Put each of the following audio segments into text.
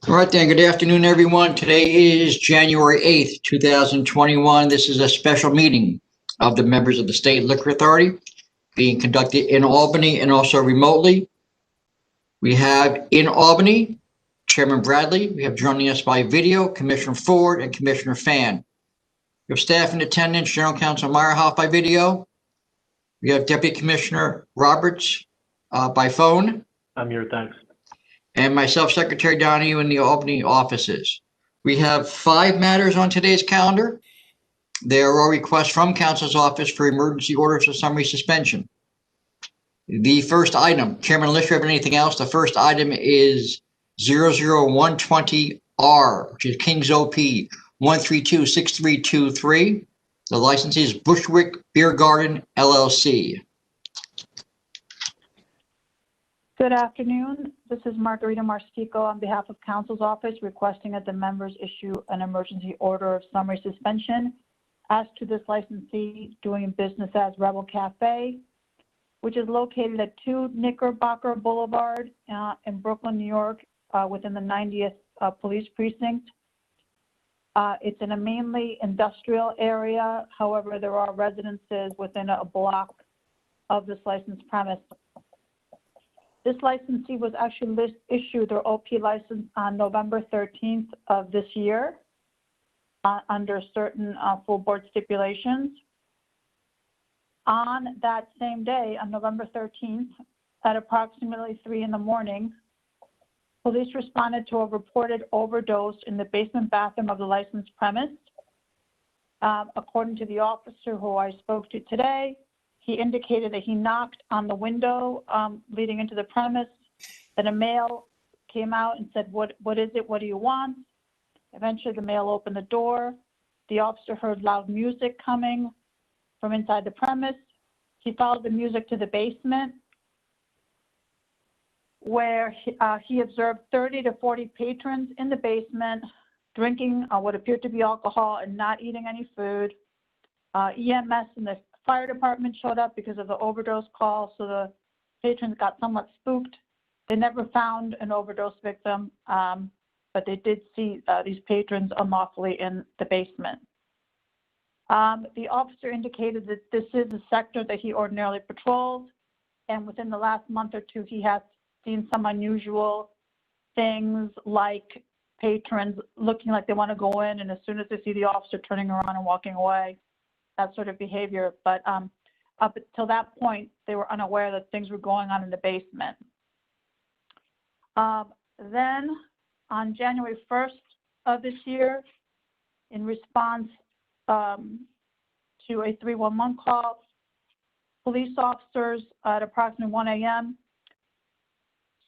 All right, then. Good afternoon, everyone. Today is January 8th, 2021. This is a special meeting of the members of the State Liquor Authority being conducted in Albany and also remotely. We have in Albany, Chairman Bradley. We have joining us by video, Commissioner Ford and Commissioner Fan. We have staff in attendance, General Counsel Meyerhoff by video. We have Deputy Commissioner Roberts by phone. I'm here, thanks. And myself, Secretary Donahue, in the Albany offices. We have 5 matters on today's calendar. There are requests from Council's office for emergency orders of summary suspension. The first item, Chairman, unless you have anything else, the first item is 00120R, which is King's OP 1326323. The license is Bushwick Beer Garden, LLC. Good afternoon. This is Margarita Martico on behalf of Council's office requesting that the members issue an emergency order of summary suspension as to this licensee doing business as Regal Cafe, which is located at 2 Knickerbocker Boulevard in Brooklyn, New York, within the 90th Police Precinct. It's in a mainly industrial area. However, there are residences within a block of this licensed premise. This licensee was actually issued their OP license on November 13th of this year under certain full board stipulations. On that same day, on November 13th, at approximately 3 in the morning, police responded to a reported overdose in the basement bathroom of the licensed premise. According to the officer who I spoke to today, he indicated that he knocked on the window leading into the premise, that a male came out and said, what is it? What do you want? Eventually, the male opened the door. The officer heard loud music coming from inside the premise. He followed the music to the basement, where he observed 30 to 40 patrons in the basement drinking what appeared to be alcohol and not eating any food. EMS and the fire department showed up because of the overdose call, so the patrons got somewhat spooked. They never found an overdose victim, but they did see these patrons unlawfully in the basement. The officer indicated that this is a sector that he ordinarily patrols, and within the last month or two, he has seen some unusual things like patrons looking like they want to go in, and as soon as they see the officer turning around and walking away, that sort of behavior. But up until that point, they were unaware that things were going on in the basement. Then on January 1st of this year, in response to a 311 call, police officers at approximately 1 a.m.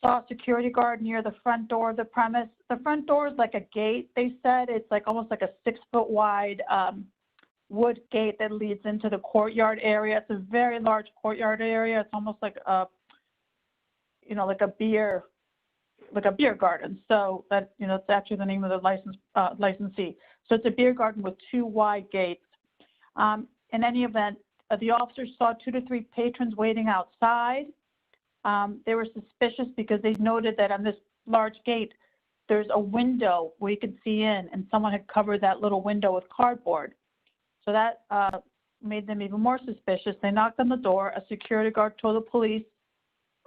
saw a security guard near the front door of the premise. The front door is like a gate, they said. It's like almost like a 6-foot wide wood gate that leads into the courtyard area. It's a very large courtyard area. It's almost like a, like a beer garden. So that, it's actually the name of the licensee. So it's a beer garden with 2 wide gates. In any event, the officers saw 2 to 3 patrons waiting outside. They were suspicious because they noted that on this large gate, there's a window where you could see in, and someone had covered that little window with cardboard. So that made them even more suspicious. They knocked on the door. A security guard told the police,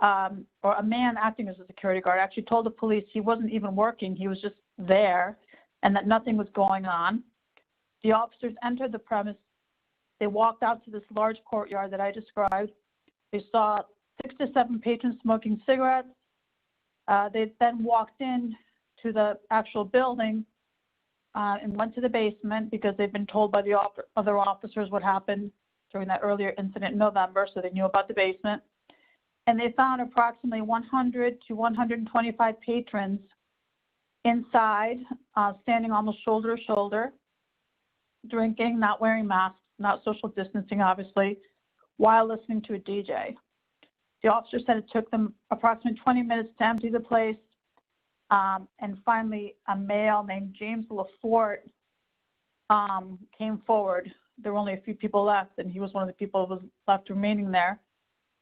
or a man acting as a security guard actually told the police he wasn't even working. He was just there and that nothing was going on. The officers entered the premise. They walked out to this large courtyard that I described. They saw 6 to 7 patrons smoking cigarettes. They then walked in to the actual building and went to the basement because they'd been told by the other officers what happened during that earlier incident in November, so they knew about the basement. And they found approximately 100 to 125 patrons inside, standing almost shoulder to shoulder, drinking, not wearing masks, not social distancing, obviously, while listening to a DJ. The officer said it took them approximately 20 minutes to empty the place. And finally, a male named James LaForte came forward. There were only a few people left, and he was one of the people who was left remaining there.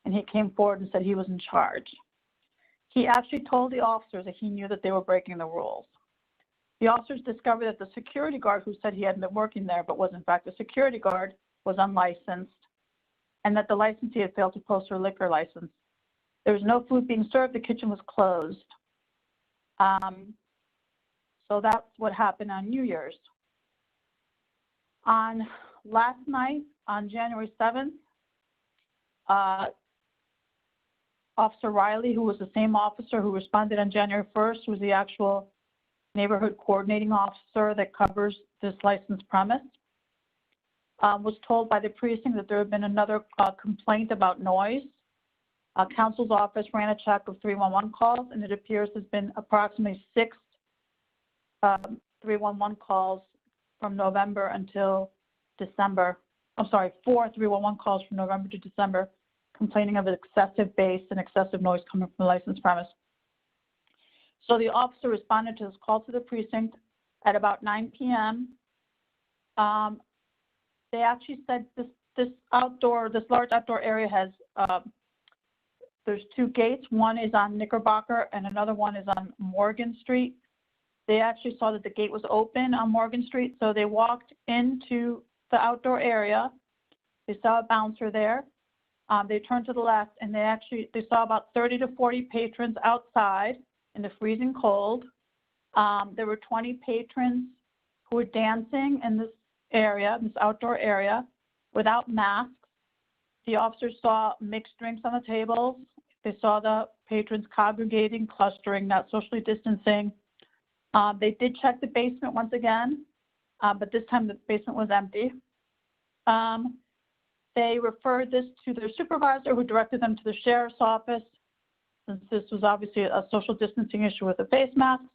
And he came forward and said he was in charge. He actually told the officers that he knew that they were breaking the rules. The officers discovered that the security guard who said he hadn't been working there but was in fact a security guard was unlicensed, and that the licensee had failed to post her liquor license. There was no food being served. The kitchen was closed. So that's what happened on New Year's. On last night, on January 7th, Officer Riley, who was the same officer who responded on January 1st, who was the actual neighborhood coordinating officer that covers this licensed premise, was told by the precinct that there had been another complaint about noise. Counsel's office ran a check of 311 calls, and it appears there's been approximately 6 311 calls from November until December. I'm sorry, 4 311 calls from November to December complaining of excessive bass and excessive noise coming from the licensed premise. So the officer responded to this call to the precinct at about 9 p.m. They actually said this large outdoor area has, there's 2 gates. One is on Knickerbocker and another one is on Morgan Street. They actually saw that the gate was open on Morgan Street, so they walked into the outdoor area. They saw a bouncer there. They turned to the left, and they saw about 30 to 40 patrons outside in the freezing cold. There were 20 patrons who were dancing in this area, this outdoor area, without masks. The officers saw mixed drinks on the tables. They saw the patrons congregating, clustering, not socially distancing. They did check the basement once again, but this time the basement was empty. They referred this to their supervisor, who directed them to the sheriff's office, since this was obviously a social distancing issue with the face masks.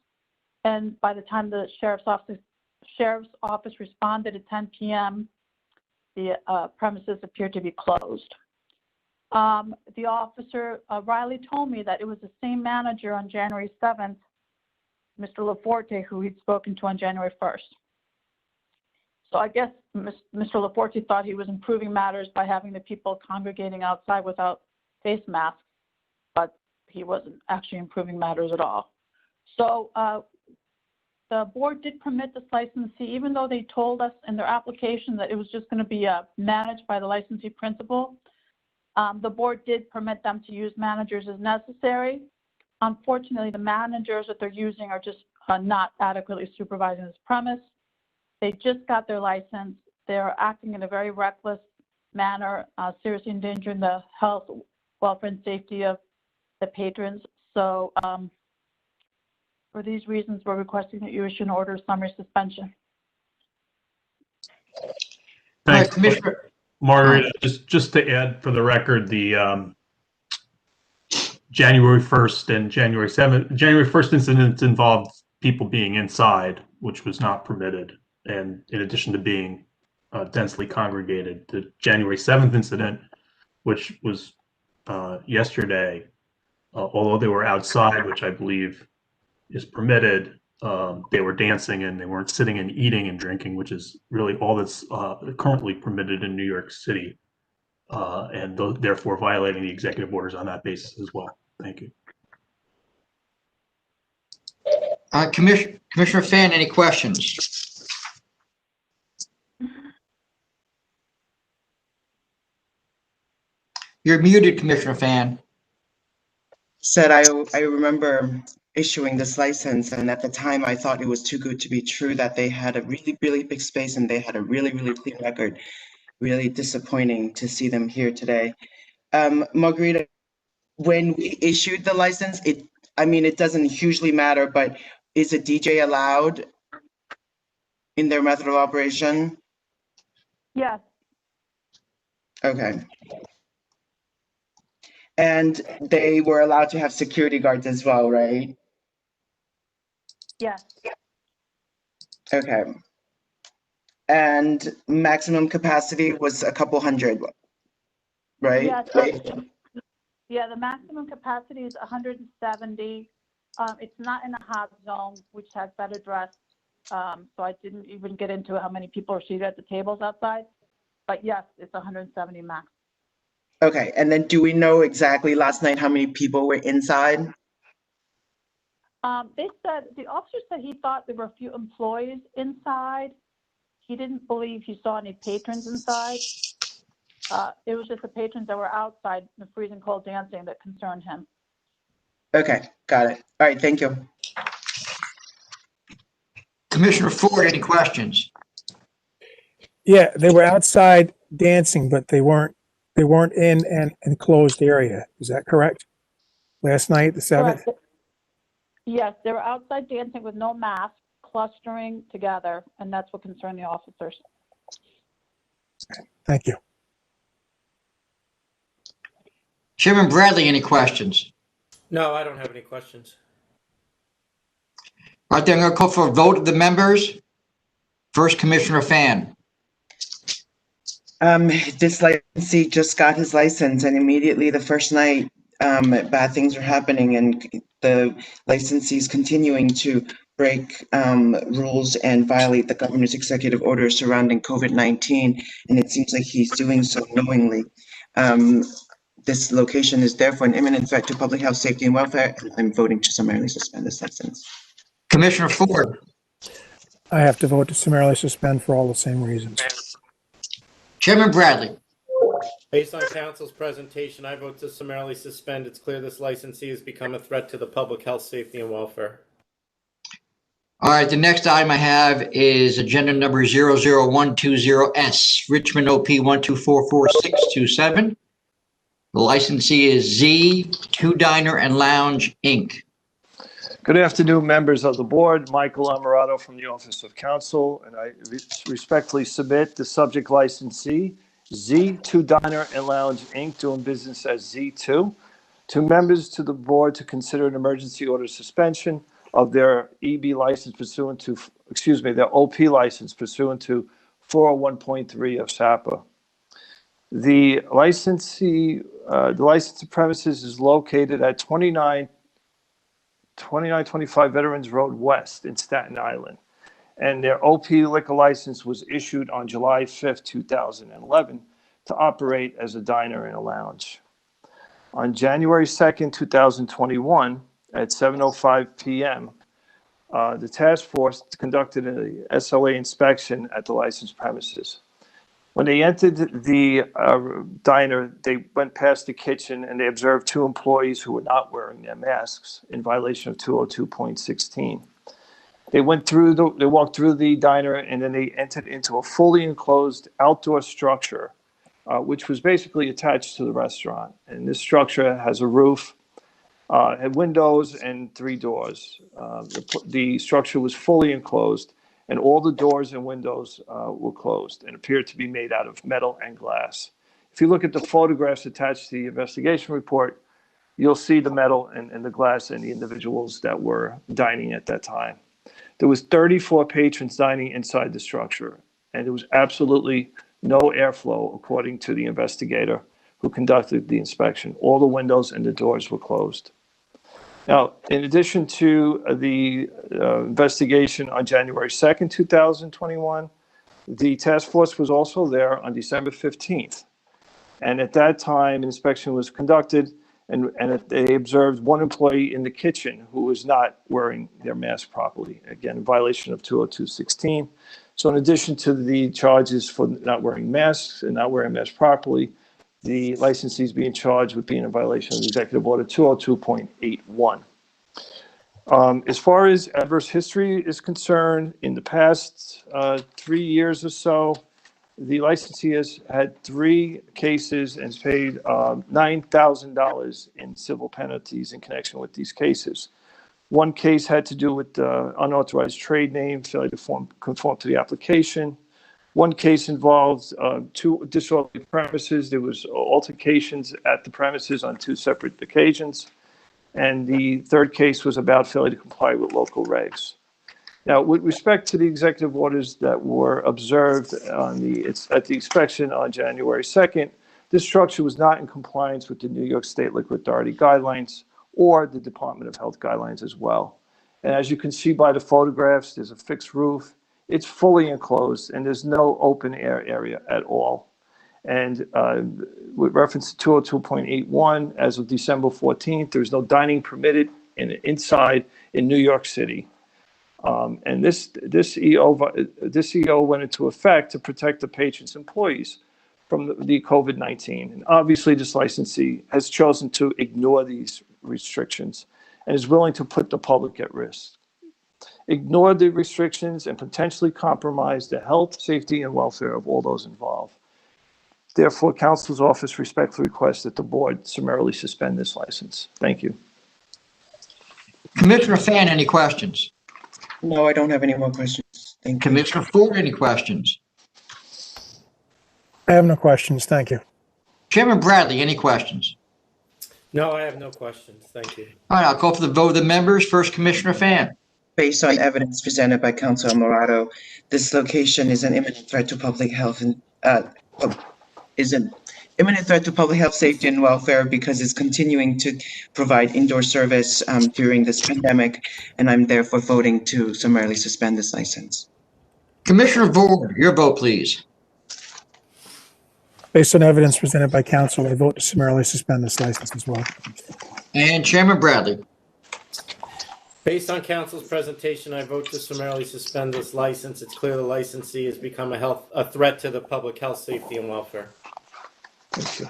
And by the time the sheriff's office responded at 10 p.m., the premises appeared to be closed. The officer, Riley, told me that it was the same manager on January 7th, Mr. Laforte, who he'd spoken to on January 1st. So I guess Mr. Laforte thought he was improving matters by having the people congregating outside without face masks, but he wasn't actually improving matters at all. So the board did permit this licensee, even though they told us in their application that it was just going to be managed by the licensee principal. The board did permit them to use managers as necessary. Unfortunately, the managers that they're using are just not adequately supervising this premise. They just got their license. They're acting in a very reckless manner, seriously endangering the health, welfare, and safety of the patrons. So for these reasons, we're requesting that you issue an order of summary suspension. Thanks, Commissioner. Margarita. Just to add for the record, the January 1st and January 7th, January 1st incidents involved people being inside, which was not permitted. And in addition to being densely congregated, the January 7th incident, which was yesterday, although they were outside, which I believe is permitted, they were dancing and they weren't sitting and eating and drinking, which is really all that's currently permitted in New York City, and therefore violating the executive orders on that basis as well. Thank you. Commissioner Fan, any questions? You're muted, Commissioner Fan. Said I remember issuing this license, and at the time I thought it was too good to be true, that they had a really, really big space and they had a really, really clean record. Really disappointing to see them here today. Margarita, when we issued the license, it doesn't hugely matter, but is a DJ allowed in their method of operation? Yes. Okay. And they were allowed to have security guards as well, right? Yes. Okay. And maximum capacity was a couple hundred, right? Yes. Yeah, the maximum capacity is 170. It's not in a hot zone, which has that address. So I didn't even get into how many people are seated at the tables outside. But yes, it's 170 max. Okay, and then do we know exactly last night how many people were inside? They said, the officer said he thought there were a few employees inside. He didn't believe he saw any patrons inside. It was just the patrons that were outside in the freezing cold dancing that concerned him. Okay, got it. All right, thank you. Commissioner Ford, any questions? Yeah, they were outside dancing, but they weren't in an enclosed area. Is that correct? Last night, the 7th? Correct. Yes, they were outside dancing with no mask, clustering together, and that's what concerned the officers. Thank you. Chairman Bradley, any questions? No, I don't have any questions. All right, then I'm going to call for a vote of the members. First, Commissioner Fan. This licensee just got his license, and immediately the first night, bad things are happening, and the licensee is continuing to break rules and violate the governor's executive order surrounding COVID-19, and it seems like he's doing so knowingly. This location is therefore an imminent threat to public health, safety, and welfare, and I'm voting to summarily suspend this license. Commissioner Ford. I have to vote to summarily suspend for all the same reasons. Chairman Bradley. Based on council's presentation, I vote to summarily suspend. It's clear this licensee has become a threat to the public health, safety, and welfare. All right, the next item I have is agenda number 00120S, Richmond OP 1244627. The licensee is Z2 Diner and Lounge, Inc. Good afternoon, members of the board. Michael Amarato from the Office of Counsel, and I respectfully submit the subject licensee, Z2 Diner and Lounge, Inc., doing business as Z2, to members to the board to consider an emergency order suspension of their EB license pursuant to, their OP license pursuant to 401.3 of SAPA. The licensee, the licensed premises is located at 2925 Veterans Road West in Staten Island. And their OP liquor license was issued on July 5th, 2011 to operate as a diner and a lounge. On January 2nd, 2021, at 7:05 p.m., the task force conducted a SOA inspection at the licensed premises. When they entered the diner, they went past the kitchen and they observed two employees who were not wearing their masks in violation of 202.16. They walked through the diner, and then they entered into a fully enclosed outdoor structure, which was basically attached to the restaurant. And this structure has a roof, had windows and 3 doors. The structure was fully enclosed, and all the doors and windows were closed and appeared to be made out of metal and glass. If you look at the photographs attached to the investigation report, you'll see the metal and the glass and the individuals that were dining at that time. There was 34 patrons dining inside the structure, and there was absolutely no airflow, according to the investigator who conducted the inspection. All the windows and the doors were closed. Now, in addition to the investigation on January 2nd, 2021, the task force was also there on December 15th. And at that time, an inspection was conducted, and they observed one employee in the kitchen who was not wearing their mask properly, again, in violation of 202.16. So in addition to the charges for not wearing masks and not wearing masks properly, the licensee is being charged with being in violation of the Executive Order 202.81. As far as adverse history is concerned, in the past 3 years or so, the licensee has had 3 cases and has paid $9,000 in civil penalties in connection with these cases. One case had to do with unauthorized trade name, failure to conform to the application. One case involved 2 disorderly premises. There was altercations at the premises on 2 separate occasions. And the third case was about failure to comply with local regs. Now, with respect to the executive orders that were observed at the inspection on January 2nd, this structure was not in compliance with the New York State Liquor Authority guidelines or the Department of Health guidelines as well. And as you can see by the photographs, there's a fixed roof. It's fully enclosed, and there's no open air area at all. And with reference to 202.81, as of December 14th, there's no dining permitted inside in New York City. And this EO went into effect to protect the patient's employees from the COVID-19. And obviously, this licensee has chosen to ignore these restrictions and is willing to put the public at risk. Ignore the restrictions and potentially compromise the health, safety, and welfare of all those involved. Therefore, Counsel's Office respectfully requests that the board summarily suspend this license. Thank you. Commissioner Fan, any questions? No, I don't have any more questions. Thank you. Commissioner Ford, any questions? I have no questions. Thank you. Chairman Bradley, any questions? No, I have no questions. Thank you. All right, I'll call for the vote of the members. First, Commissioner Fan. Based on evidence presented by Councilor Morado, this location is an imminent threat to public health and is an imminent threat to public health, safety, and welfare because it's continuing to provide indoor service during this pandemic, and I'm therefore voting to summarily suspend this license. Commissioner Ford, your vote, please. Based on evidence presented by counsel, I vote to summarily suspend this license as well. And Chairman Bradley. Based on council's presentation, I vote to summarily suspend this license. It's clear the licensee has become a threat to the public health, safety, and welfare. Thank you.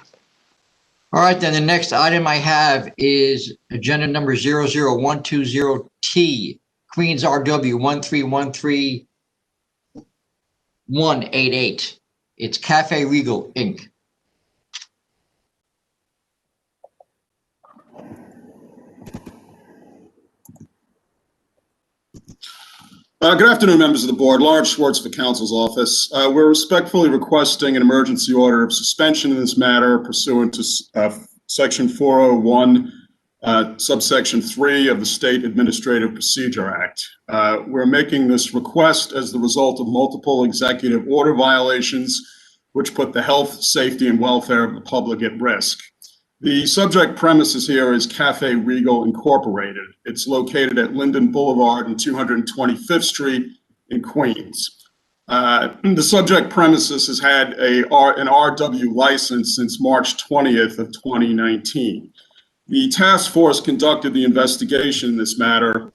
All right, then the next item I have is agenda number 00120T, Queens RW 1313188. It's Cafe Regal, Inc. Good afternoon, members of the board. Lawrence Schwartz for Counsel's Office. We're respectfully requesting an emergency order of suspension in this matter pursuant to Section 401, subsection 3 of the State Administrative Procedure Act. We're making this request as the result of multiple executive order violations, which put the health, safety, and welfare of the public at risk. The subject premises here is Cafe Regal Incorporated. It's located at Linden Boulevard and 225th Street in Queens. The subject premises has had an RW license since March 20th of 2019. The task force conducted the investigation in this matter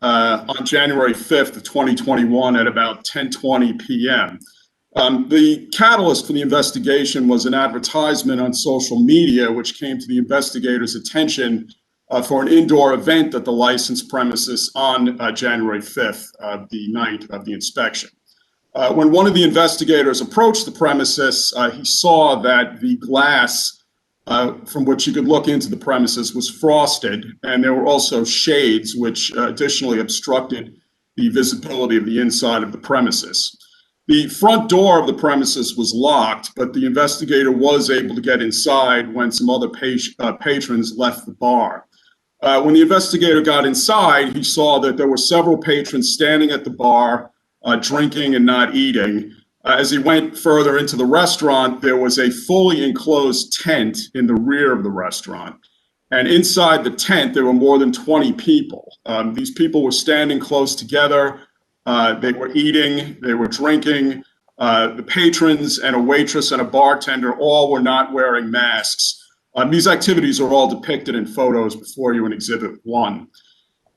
on January 5th of 2021 at about 10:20 p.m. The catalyst for the investigation was an advertisement on social media, which came to the investigators' attention for an indoor event at the licensed premises on January 5th, the night of the inspection. When one of the investigators approached the premises, he saw that the glass from which you could look into the premises was frosted, and there were also shades which additionally obstructed the visibility of the inside of the premises. The front door of the premises was locked, but the investigator was able to get inside when some other patrons left the bar. When the investigator got inside, he saw that there were several patrons standing at the bar, drinking and not eating. As he went further into the restaurant, there was a fully enclosed tent in the rear of the restaurant. And inside the tent, there were more than 20 people. These people were standing close together. They were eating, they were drinking. The patrons and a waitress and a bartender all were not wearing masks. These activities are all depicted in photos before you in Exhibit 1.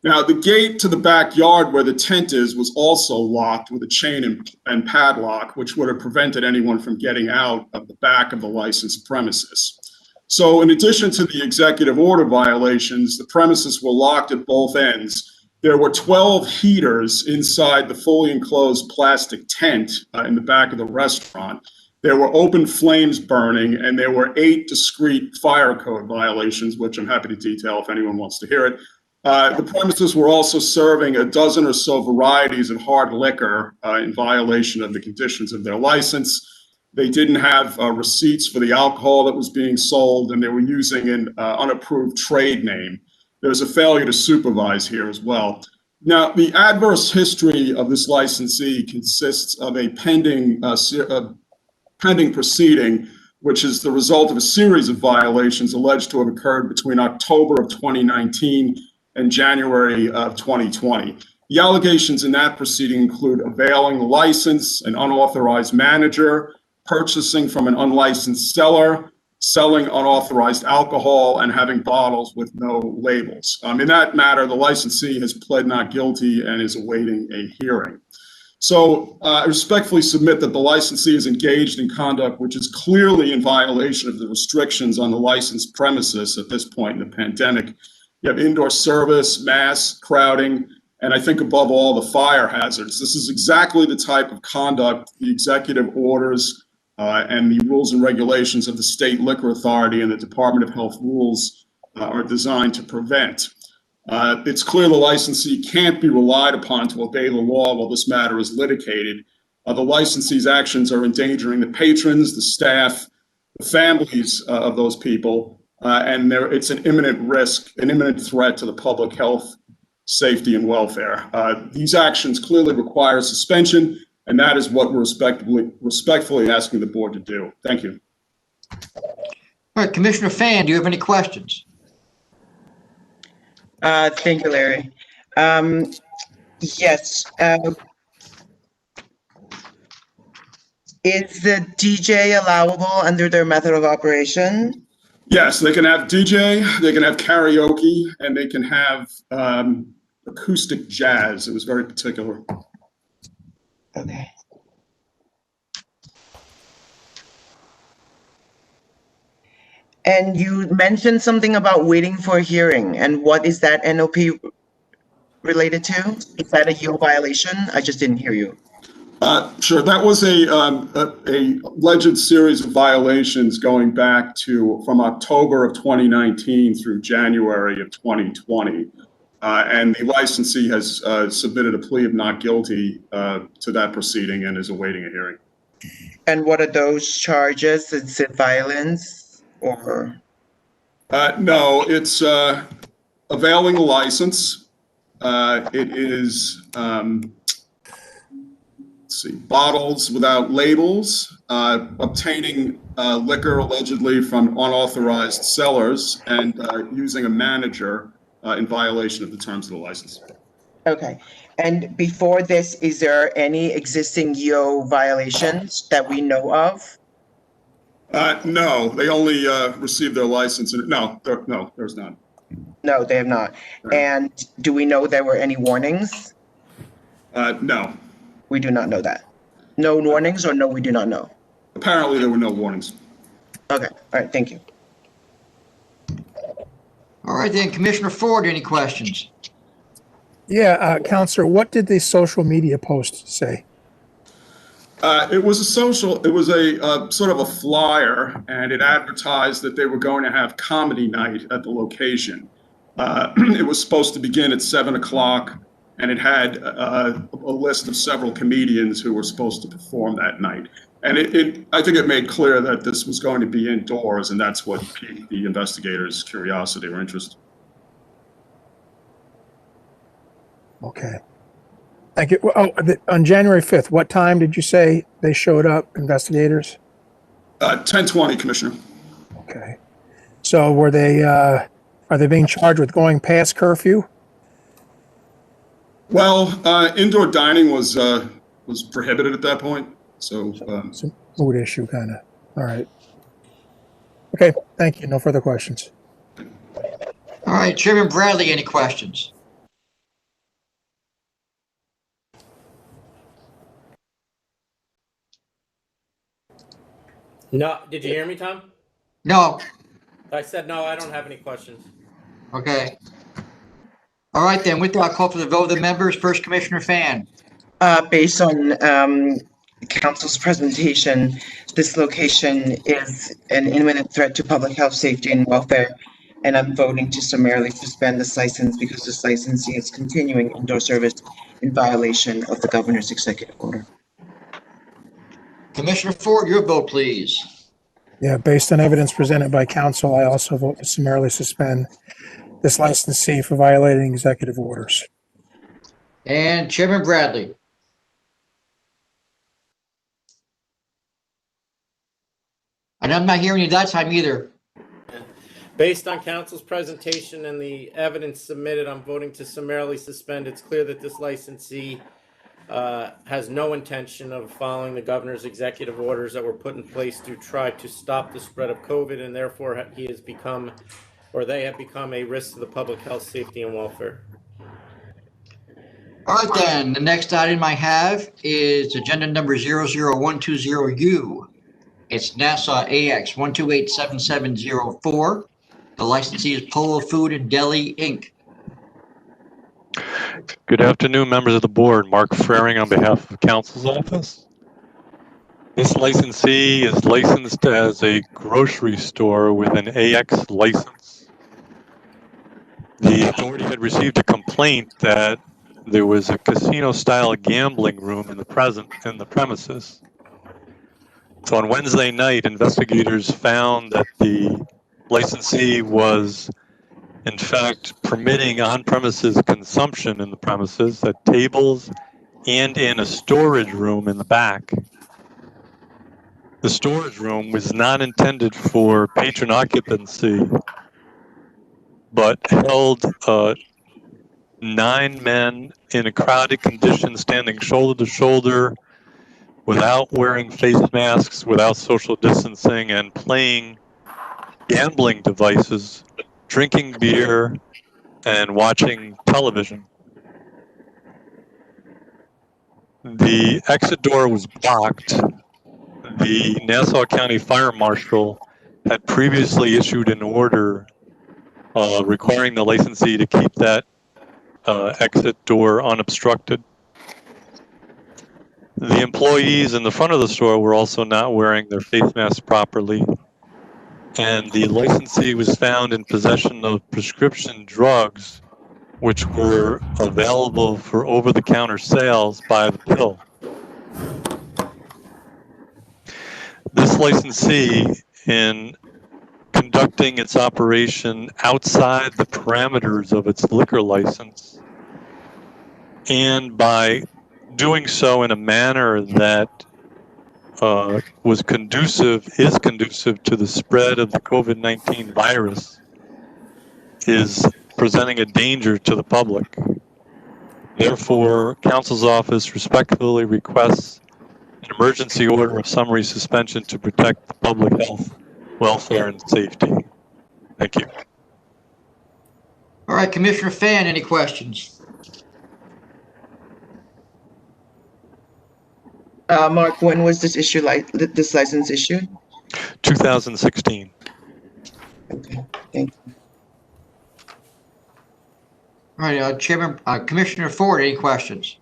Now, the gate to the backyard where the tent is was also locked with a chain and padlock, which would have prevented anyone from getting out of the back of the licensed premises. So in addition to the executive order violations, the premises were locked at both ends. There were 12 heaters inside the fully enclosed plastic tent in the back of the restaurant. There were open flames burning, and there were 8 discrete fire code violations, which I'm happy to detail if anyone wants to hear it. The premises were also serving a dozen or so varieties of hard liquor in violation of the conditions of their license. They didn't have receipts for the alcohol that was being sold, and they were using an unapproved trade name. There's a failure to supervise here as well. Now, the adverse history of this licensee consists of a pending proceeding, which is the result of a series of violations alleged to have occurred between October of 2019 and January of 2020. The allegations in that proceeding include availing the license, an unauthorized manager, purchasing from an unlicensed seller, selling unauthorized alcohol, and having bottles with no labels. In that matter, the licensee has pled not guilty and is awaiting a hearing. So I respectfully submit that the licensee is engaged in conduct which is clearly in violation of the restrictions on the licensed premises at this point in the pandemic. You have indoor service, mass crowding, and I think above all, the fire hazards. This is exactly the type of conduct the executive orders and the rules and regulations of the State Liquor Authority and the Department of Health rules are designed to prevent. It's clear the licensee can't be relied upon to obey the law while this matter is litigated. The licensee's actions are endangering the patrons, the staff, the families of those people, and it's an imminent risk, an imminent threat to the public health, safety, and welfare. These actions clearly require suspension, and that is what we're respectfully asking the board to do. Thank you. All right, Commissioner Fan, do you have any questions? Thank you, Larry. Yes. Is the DJ allowable under their method of operation? Yes, they can have DJ, they can have karaoke, and they can have acoustic jazz. It was very particular. Okay. And you mentioned something about waiting for a hearing, and what is that NOP related to? Is that a yield violation? I just didn't hear you. Sure, that was a alleged series of violations going back to from October of 2019 through January of 2020. And the licensee has submitted a plea of not guilty to that proceeding and is awaiting a hearing. And what are those charges? Is it violence or? No, it's availing a license. It is, let's see, bottles without labels, obtaining liquor allegedly from unauthorized sellers, and using a manager in violation of the terms of the license. Okay. And before this, is there any existing YO violations that we know of? No, they only received their license. No, there's none. No, they have not. And do we know there were any warnings? No. We do not know that. No warnings, or no, we do not know? Apparently there were no warnings. Okay, all right, thank you. All right, then, Commissioner Ford, any questions? Yeah, Counselor, what did the social media post say? It was a sort of a flyer, and it advertised that they were going to have comedy night at the location. It was supposed to begin at 7 o'clock, and it had a list of several comedians who were supposed to perform that night. And I think it made clear that this was going to be indoors, and that's what piqued the investigators' curiosity or interest. Okay. Thank you. Oh, on January 5th, what time did you say they showed up, investigators? 10:20, Commissioner. Okay. So were they, are they being charged with going past curfew? Well, indoor dining was prohibited at that point, so. It's a mood issue, kind of. All right. Okay, thank you. No further questions. All right, Chairman Bradley, any questions? No, did you hear me, Tom? No. I said no, I don't have any questions. Okay. All right, then, with that, I'll call for the vote of the members. First, Commissioner Fan. Based on council's presentation, this location is an imminent threat to public health, safety, and welfare, and I'm voting to summarily suspend this license because this licensee is continuing indoor service in violation of the governor's executive order. Commissioner Ford, your vote, please. Yeah, based on evidence presented by counsel, I also vote to summarily suspend this licensee for violating executive orders. And Chairman Bradley. And I'm not hearing you that time either. Based on council's presentation and the evidence submitted, I'm voting to summarily suspend. It's clear that this licensee has no intention of following the governor's executive orders that were put in place to try to stop the spread of COVID, and therefore he has become, or they have become, a risk to the public health, safety, and welfare. All right, then, the next item I have is agenda number 00120U. It's NASA AX 1287704. The licensee is Polo Food and Deli, Inc. Good afternoon, members of the board. Mark Fraring on behalf of Council's office. This licensee is licensed as a grocery store with an AX license. The authority had received a complaint that there was a casino-style gambling room in the premises. So on Wednesday night, investigators found that the licensee was in fact permitting on-premises consumption in the premises at tables and in a storage room in the back. The storage room was not intended for patron occupancy, but held 9 men in a crowded condition, standing shoulder to shoulder, without wearing face masks, without social distancing, and playing gambling devices, drinking beer, and watching television. The exit door was blocked. The Nassau County Fire Marshal had previously issued an order requiring the licensee to keep that exit door unobstructed. The employees in the front of the store were also not wearing their face masks properly, and the licensee was found in possession of prescription drugs which were available for over-the-counter sales by the pill. This licensee, in conducting its operation outside the parameters of its liquor license, and by doing so in a manner that is conducive to the spread of the COVID-19 virus, is presenting a danger to the public. Therefore, Council's office respectfully requests an emergency order of summary suspension to protect the public health, welfare, and safety. Thank you. All right, Commissioner Fan, any questions? Mark, when was this this license issued? 2016. Okay, thank you. All right, Commissioner Ford, any questions?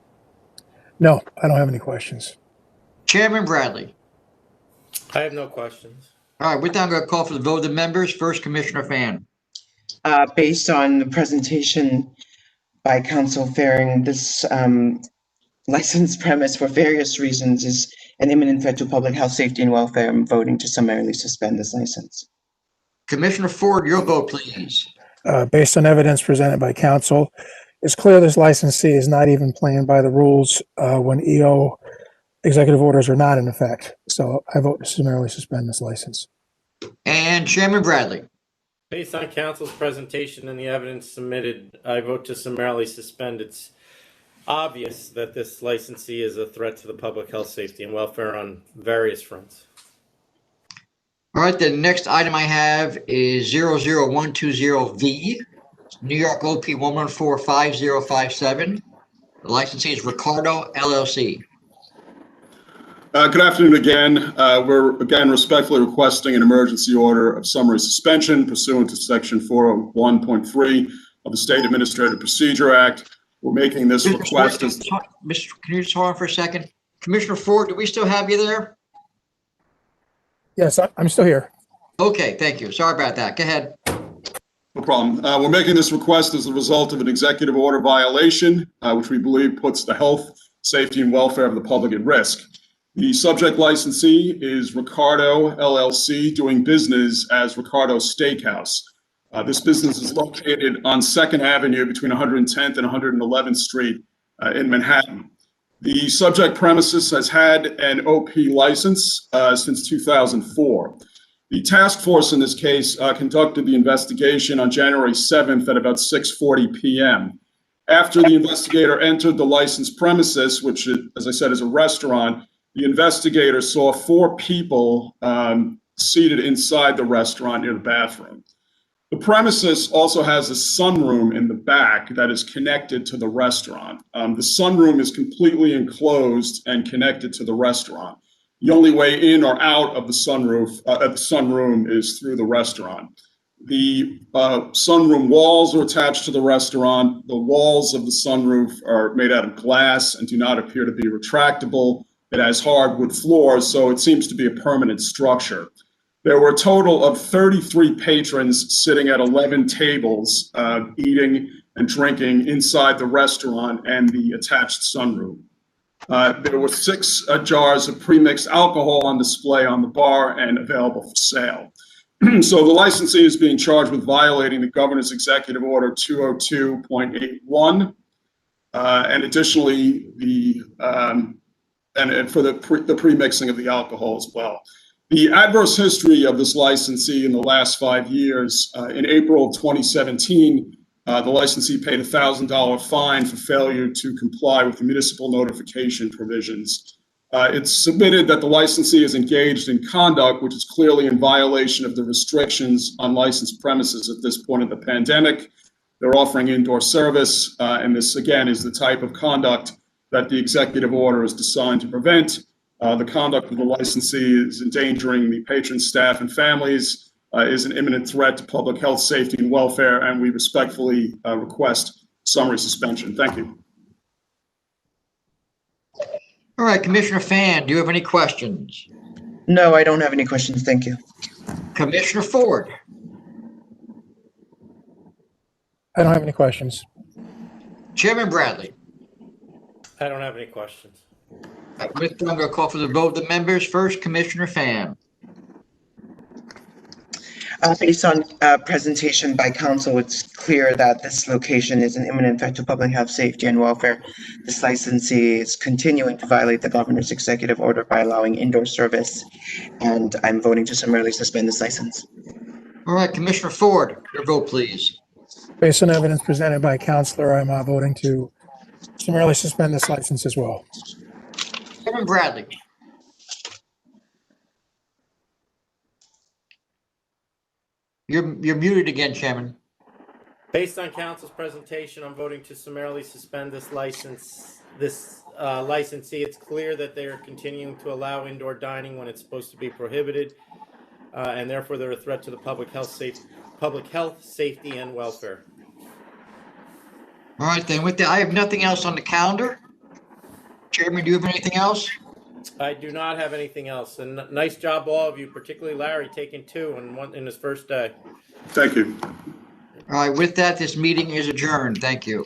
No, I don't have any questions. Chairman Bradley. I have no questions. All right, with that, I'm going to call for the vote of the members. First, Commissioner Fan. Based on the presentation by Council Faring, this licensed premise for various reasons is an imminent threat to public health, safety, and welfare. I'm voting to summarily suspend this license. Commissioner Ford, your vote, please. Based on evidence presented by council, it's clear this licensee is not even playing by the rules when EO executive orders are not in effect. So I vote to summarily suspend this license. And Chairman Bradley. Based on council's presentation and the evidence submitted, I vote to summarily suspend. It's obvious that this licensee is a threat to the public health, safety, and welfare on various fronts. All right, the next item I have is 00120V, New York OP 1145057. The licensee is Ricardo, LLC. Good afternoon again. We're again respectfully requesting an emergency order of summary suspension pursuant to Section 401.3 of the State Administrative Procedure Act. We're making this request as... Can you just hold on for a second? Commissioner Ford, do we still have you there? Yes, I'm still here. Okay, thank you. Sorry about that. Go ahead. No problem. We're making this request as a result of an executive order violation, which we believe puts the health, safety, and welfare of the public at risk. The subject licensee is Ricardo, LLC, doing business as Ricardo Steakhouse. This business is located on 2nd Avenue between 110th and 111th Street in Manhattan. The subject premises has had an OP license since 2004. The task force in this case conducted the investigation on January 7th at about 6:40 p.m. After the investigator entered the licensed premises, which, as I said, is a restaurant, the investigator saw 4 people seated inside the restaurant near the bathroom. The premises also has a sunroom in the back that is connected to the restaurant. The sunroom is completely enclosed and connected to the restaurant. The only way in or out of the sunroom is through the restaurant. The sunroom walls are attached to the restaurant. The walls of the sunroof are made out of glass and do not appear to be retractable. It has hardwood floors, so it seems to be a permanent structure. There were a total of 33 patrons sitting at 11 tables, eating and drinking inside the restaurant and the attached sunroom. There were 6 jars of pre-mixed alcohol on display on the bar and available for sale. So the licensee is being charged with violating the Governor's Executive Order 202.81, and additionally for the pre-mixing of the alcohol as well. The adverse history of this licensee in the last 5 years, in April of 2017, the licensee paid a $1,000 fine for failure to comply with the municipal notification provisions. It's submitted that the licensee is engaged in conduct which is clearly in violation of the restrictions on licensed premises at this point of the pandemic. They're offering indoor service, and this, again, is the type of conduct that the executive order is designed to prevent. The conduct of the licensee is endangering the patron, staff, and families, is an imminent threat to public health, safety, and welfare, and we respectfully request summary suspension. Thank you. All right, Commissioner Fan, do you have any questions? No, I don't have any questions. Thank you. Commissioner Ford? I don't have any questions. Chairman Bradley? I don't have any questions. With that, I'm going to call for the vote of the members. First, Commissioner Fan. Based on presentation by council, it's clear that this location is an imminent threat to public health, safety, and welfare. This licensee is continuing to violate the governor's executive order by allowing indoor service, and I'm voting to summarily suspend this license. All right, Commissioner Ford, your vote, please. Based on evidence presented by counselor, I'm voting to summarily suspend this license as well. Chairman Bradley. You're muted again, Chairman. Based on council's presentation, I'm voting to summarily suspend this licensee. It's clear that they are continuing to allow indoor dining when it's supposed to be prohibited, and therefore they're a threat to the public health, safety, and welfare. All right, then with that, I have nothing else on the calendar. Chairman, do you have anything else? I do not have anything else. And nice job, all of you, particularly Larry, taking 2 in his first day. Thank you. All right, with that, this meeting is adjourned. Thank you.